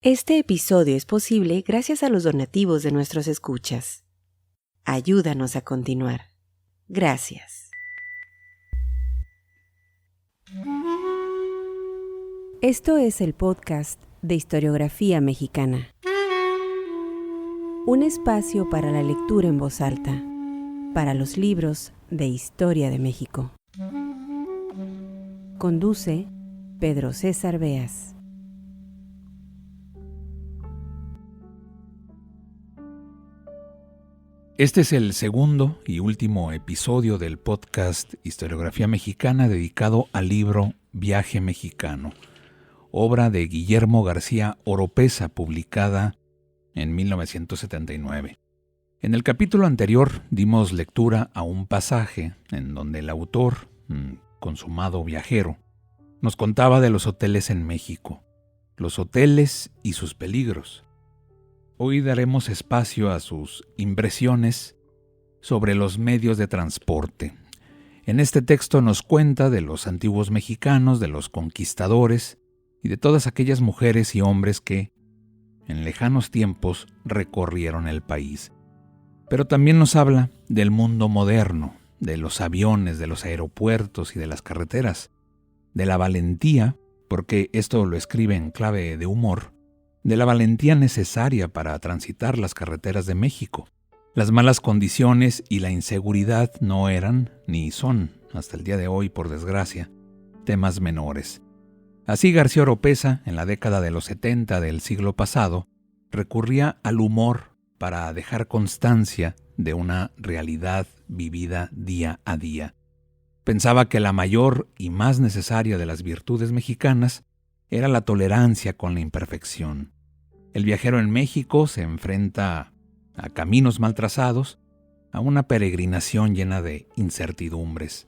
Este episodio es posible gracias a los donativos de nuestros escuchas. Ayúdanos a continuar. Gracias. Esto es el podcast de Historiografía Mexicana. Un espacio para la lectura en voz alta, para los libros de Historia de México. Conduce Pedro César Beas. Este es el segundo y último episodio del podcast Historiografía Mexicana dedicado al libro Viaje Mexicano, obra de Guillermo García Oropeza, publicada en 1979. En el capítulo anterior dimos lectura a un pasaje en donde el autor, consumado viajero, nos contaba de los hoteles en México, los hoteles y sus peligros. Hoy daremos espacio a sus impresiones sobre los medios de transporte. En este texto nos cuenta de los antiguos mexicanos, de los conquistadores y de todas aquellas mujeres y hombres que, en lejanos tiempos, recorrieron el país. Pero también nos habla del mundo moderno, de los aviones, de los aeropuertos y de las carreteras, de la valentía, porque esto lo escribe en clave de humor, de la valentía necesaria para transitar las carreteras de México. Las malas condiciones y la inseguridad no eran, ni son, hasta el día de hoy, por desgracia, temas menores. Así García Oropeza, en la década de los 70 del siglo pasado, recurría al humor para dejar constancia de una realidad vivida día a día. Pensaba que la mayor y más necesaria de las virtudes mexicanas era la tolerancia con la imperfección. El viajero en México se enfrenta a caminos mal trazados, a una peregrinación llena de incertidumbres.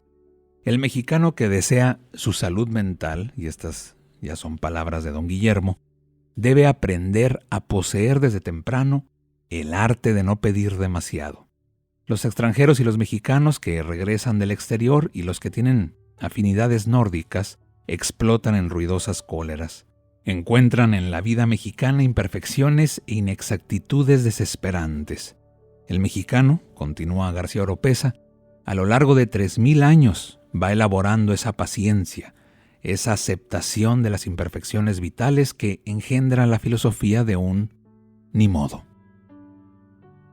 El mexicano que desea su salud mental, y estas ya son palabras de don Guillermo, debe aprender a poseer desde temprano el arte de no pedir demasiado. Los extranjeros y los mexicanos que regresan del exterior y los que tienen afinidades nórdicas explotan en ruidosas cóleras. Encuentran en la vida mexicana imperfecciones e inexactitudes desesperantes. El mexicano, continúa García Oropeza, a lo largo de 3000 años va elaborando esa paciencia, esa aceptación de las imperfecciones vitales que engendra la filosofía de un ni modo.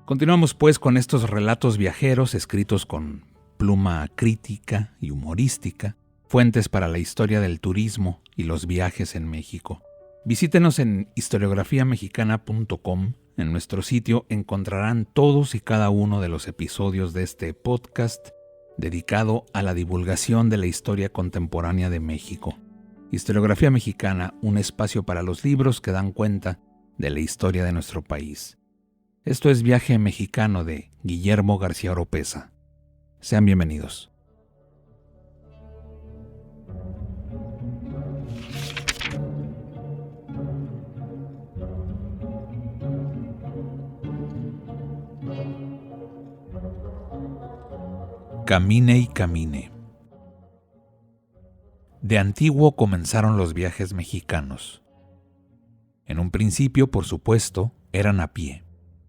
Continuamos pues con estos relatos viajeros escritos con pluma crítica y humorística, fuentes para la historia del turismo y los viajes en México. Visítenos en historiografiamexicana.com. En nuestro sitio encontrarán todos y cada uno de los episodios de este podcast dedicado a la divulgación de la historia contemporánea de México. Historiografía Mexicana, un espacio para los libros que dan cuenta de la historia de nuestro país. Esto es Viaje Mexicano de Guillermo García Oropeza. Sean bienvenidos. Camine y camine. De antiguo comenzaron los viajes mexicanos. En un principio, por supuesto, eran a pie,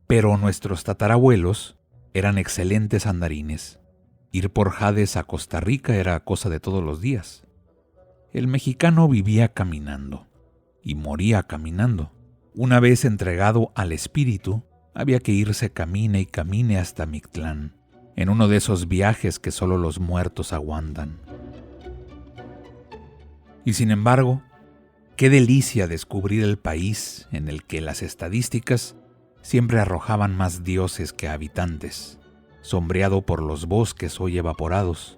pero nuestros tatarabuelos eran excelentes andarines. Ir por jades a Costa Rica era cosa de todos los días. El mexicano vivía caminando y moría caminando. Una vez entregado al espíritu, había que irse camine y camine hasta Mictlán, en uno de esos viajes que solo los muertos aguantan. Y sin embargo, qué delicia descubrir el país en el que las estadísticas siempre arrojaban más dioses que habitantes, sombreado por los bosques hoy evaporados,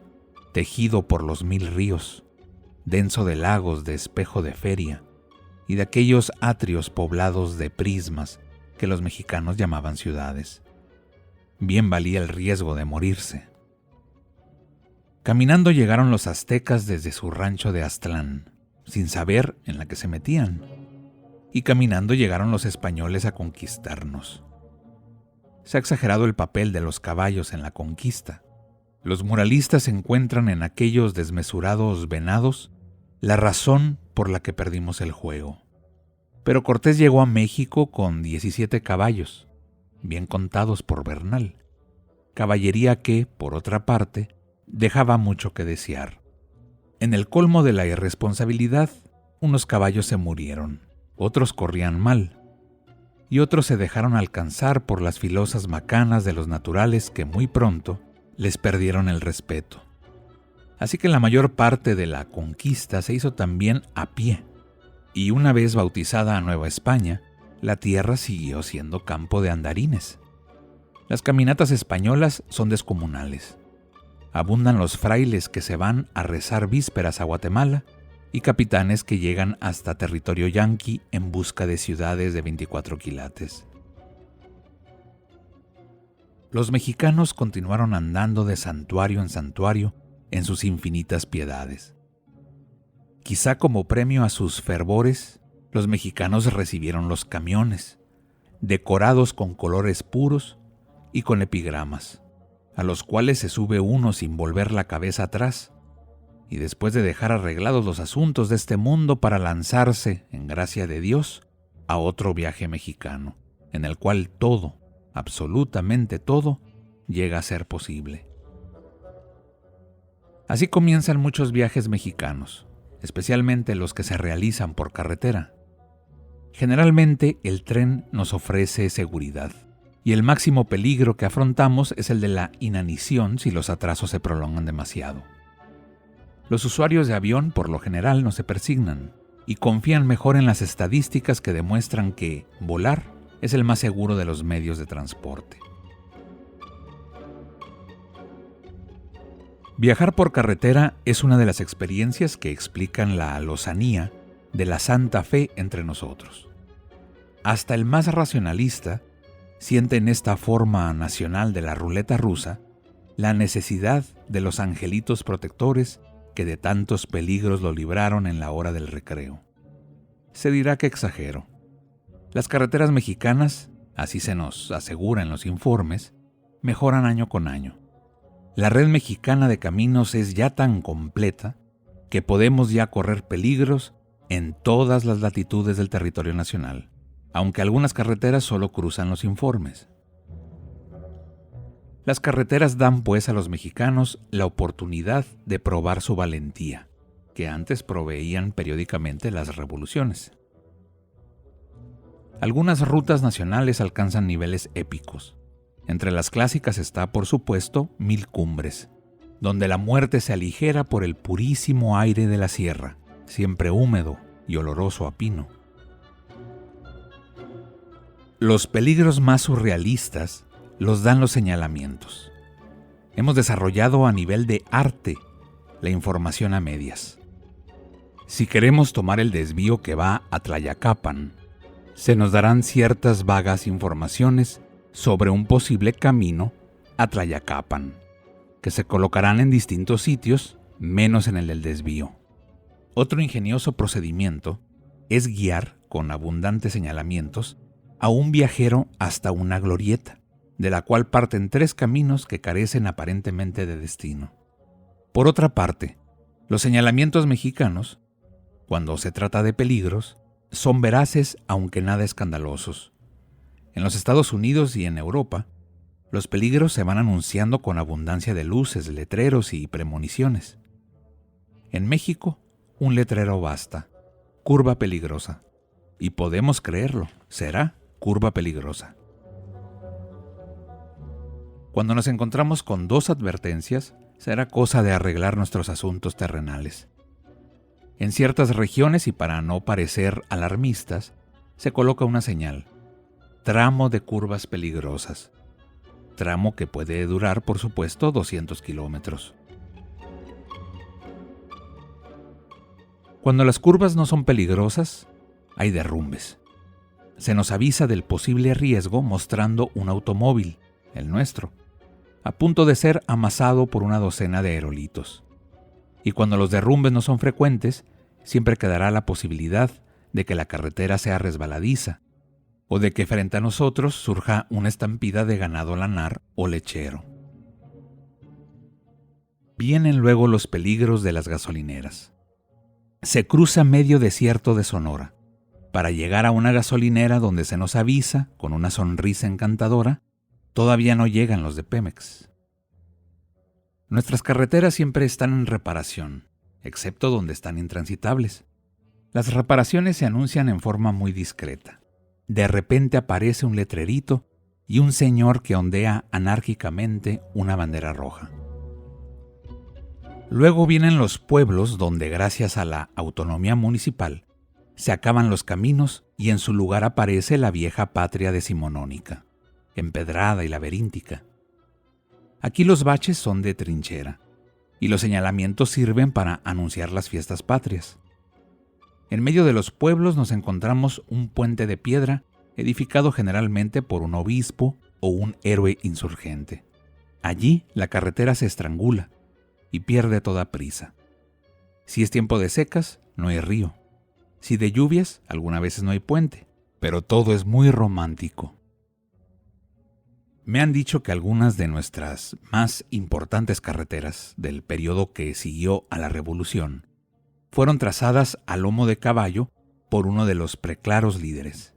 tejido por los 1000 ríos, denso de lagos de espejo de feria y de aquellos atrios poblados de prismas que los mexicanos llamaban ciudades. Bien valía el riesgo de morirse. Caminando llegaron los aztecas desde su rancho de Aztlán, sin saber en la que se metían, y caminando llegaron los españoles a conquistarnos. Se ha exagerado el papel de los caballos en la conquista. Los muralistas encuentran en aquellos desmesurados venados la razón por la que perdimos el juego. Pero Cortés llegó a México con 17 caballos, bien contados por Bernal, caballería que, por otra parte, dejaba mucho que desear. En el colmo de la irresponsabilidad, unos caballos se murieron, otros corrían mal, y otros se dejaron alcanzar por las filosas macanas de los naturales que muy pronto les perdieron el respeto. Así que la mayor parte de la conquista se hizo también a pie, y una vez bautizada a Nueva España, la tierra siguió siendo campo de andarines. Las caminatas españolas son descomunales. Abundan los frailes que se van a rezar vísperas a Guatemala y capitanes que llegan hasta territorio yanqui en busca de ciudades de 24 quilates. Los mexicanos continuaron andando de santuario en santuario en sus infinitas piedades. Quizá como premio a sus fervores, los mexicanos recibieron los camiones, decorados con colores puros y con epigramas, a los cuales se sube uno sin volver la cabeza atrás, y después de dejar arreglados los asuntos de este mundo para lanzarse, en gracia de Dios, a otro viaje mexicano, en el cual todo, absolutamente todo, llega a ser posible. Así comienzan muchos viajes mexicanos, especialmente los que se realizan por carretera. Generalmente el tren nos ofrece seguridad, y el máximo peligro que afrontamos es el de la inanición si los atrasos se prolongan demasiado. Los usuarios de avión por lo general no se persignan y confían mejor en las estadísticas que demuestran que volar es el más seguro de los medios de transporte. Viajar por carretera es una de las experiencias que explican la lozanía de la santa fe entre nosotros. Hasta el más racionalista siente en esta forma nacional de la ruleta rusa la necesidad de los angelitos protectores que de tantos peligros lo libraron en la hora del recreo. Se dirá que exagero. Las carreteras mexicanas, así se nos asegura en los informes, mejoran año con año. La red mexicana de caminos es ya tan completa que podemos ya correr peligros en todas las latitudes del territorio nacional, aunque algunas carreteras solo cruzan los informes. Las carreteras dan pues a los mexicanos la oportunidad de probar su valentía, que antes proveían periódicamente las revoluciones. Algunas rutas nacionales alcanzan niveles épicos. Entre las clásicas está, por supuesto, Mil Cumbres, donde la muerte se aligera por el purísimo aire de la sierra, siempre húmedo y oloroso a pino. Los peligros más surrealistas los dan los señalamientos. Hemos desarrollado a nivel de arte la información a medias. Si queremos tomar el desvío que va a Tlayacapan, se nos darán ciertas vagas informaciones sobre un posible camino a Tlayacapan, que se colocarán en distintos sitios, menos en el del desvío. Otro ingenioso procedimiento es guiar, con abundantes señalamientos, a un viajero hasta una glorieta, de la cual parten 3 caminos que carecen aparentemente de destino. Por otra parte, los señalamientos mexicanos, cuando se trata de peligros, son veraces aunque nada escandalosos. En los Estados Unidos y en Europa, los peligros se van anunciando con abundancia de luces, letreros y premoniciones. En México, un letrero basta: curva peligrosa. Y podemos creerlo, será curva peligrosa. Cuando nos encontramos con 2 advertencias, será cosa de arreglar nuestros asuntos terrenales. En ciertas regiones, y para no parecer alarmistas, se coloca una señal: tramo de curvas peligrosas. Tramo que puede durar, por supuesto, 200 kilómetros. Cuando las curvas no son peligrosas, hay derrumbes. Se nos avisa del posible riesgo mostrando un automóvil, el nuestro, a punto de ser amasado por una docena de aerolitos. Y cuando los derrumbes no son frecuentes, siempre quedará la posibilidad de que la carretera sea resbaladiza, o de que frente a nosotros surja una estampida de ganado lanar o lechero. Vienen luego los peligros de las gasolineras. Se cruza medio desierto de Sonora, para llegar a una gasolinera donde se nos avisa, con una sonrisa encantadora, todavía no llegan los de Pemex. Nuestras carreteras siempre están en reparación, excepto donde están intransitables. Las reparaciones se anuncian en forma muy discreta. De repente aparece un letrerito y un señor que ondea anárquicamente una bandera roja. Luego vienen los pueblos donde, gracias a la autonomía municipal, se acaban los caminos y en su lugar aparece la vieja patria decimonónica, empedrada y laberíntica. Aquí los baches son de trinchera y los señalamientos sirven para anunciar las fiestas patrias. En medio de los pueblos nos encontramos un puente de piedra edificado generalmente por un obispo o un héroe insurgente. Allí la carretera se estrangula y pierde toda prisa. Si es tiempo de secas, no hay río. Si de lluvias, algunas veces no hay puente, pero todo es muy romántico. Me han dicho que algunas de nuestras más importantes carreteras del periodo que siguió a la Revolución fueron trazadas a lomo de caballo por uno de los preclaros líderes.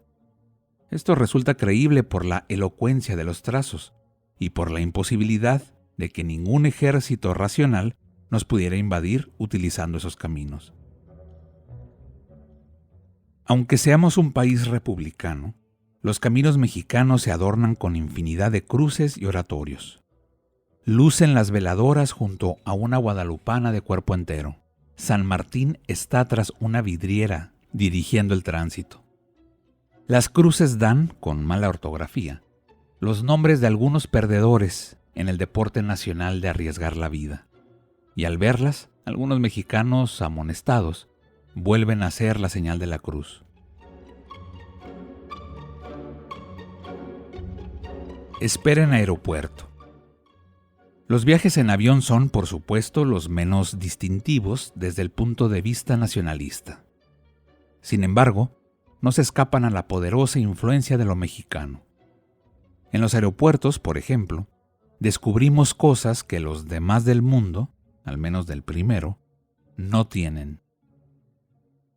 Esto resulta creíble por la elocuencia de los trazos y por la imposibilidad de que ningún ejército racional nos pudiera invadir utilizando esos caminos. Aunque seamos un país republicano, los caminos mexicanos se adornan con infinidad de cruces y oratorios. Lucen las veladoras junto a una guadalupana de cuerpo entero. San Martín está tras una vidriera dirigiendo el tránsito. Las cruces dan, con mala ortografía, los nombres de algunos perdedores en el deporte nacional de arriesgar la vida. Y al verlas, algunos mexicanos amonestados vuelven a hacer la señal de la cruz. Espera en aeropuerto. Los viajes en avión son, por supuesto, los menos distintivos desde el punto de vista nacionalista. Sin embargo, no se escapan a la poderosa influencia de lo mexicano. En los aeropuertos, por ejemplo, descubrimos cosas que los demás del mundo, al menos del primero, no tienen.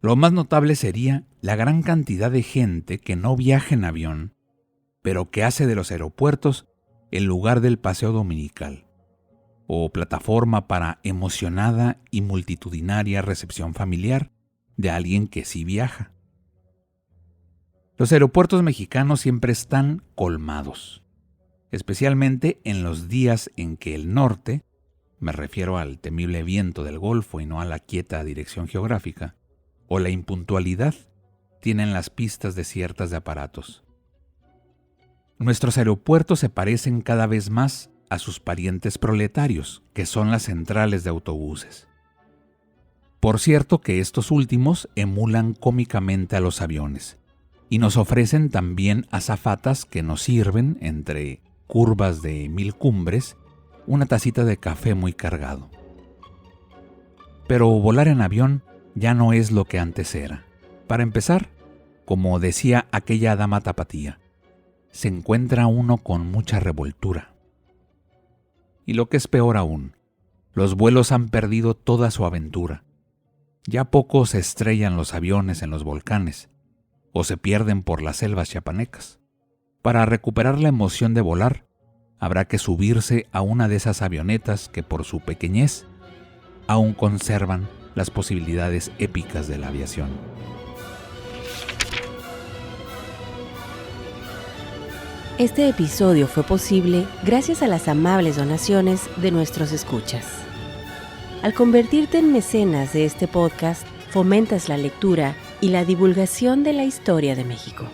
Lo más notable sería la gran cantidad de gente que no viaja en avión, pero que hace de los aeropuertos el lugar del paseo dominical, o plataforma para emocionada y multitudinaria recepción familiar de alguien que sí viaja. Los aeropuertos mexicanos siempre están colmados, especialmente en los días en que el norte, me refiero al temible viento del Golfo y no a la quieta dirección geográfica, o la impuntualidad, tienen las pistas desiertas de aparatos. Nuestros aeropuertos se parecen cada vez más a sus parientes proletarios, que son las centrales de autobuses. Por cierto que estos últimos emulan cómicamente a los aviones, y nos ofrecen también azafatas que nos sirven, entre curvas de 1000 cumbres, una tacita de café muy cargado. Pero volar en avión ya no es lo que antes era. Para empezar, como decía aquella dama tapatía, se encuentra uno con mucha revoltura. Y lo que es peor aún, los vuelos han perdido toda su aventura. Ya poco se estrellan los aviones en los volcanes, o se pierden por las selvas chiapanecas. Para recuperar la emoción de volar, habrá que subirse a una de esas avionetas que por su pequeñez aún conservan las posibilidades épicas de la aviación. Este episodio fue posible gracias a las amables donaciones de nuestros escuchas. Al convertirte en mecenas de este podcast, fomentas la lectura y la divulgación de la historia de México.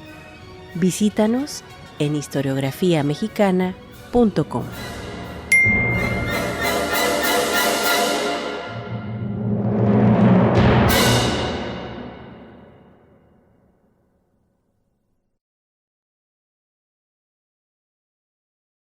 Visítanos en historiografiamexicana.com.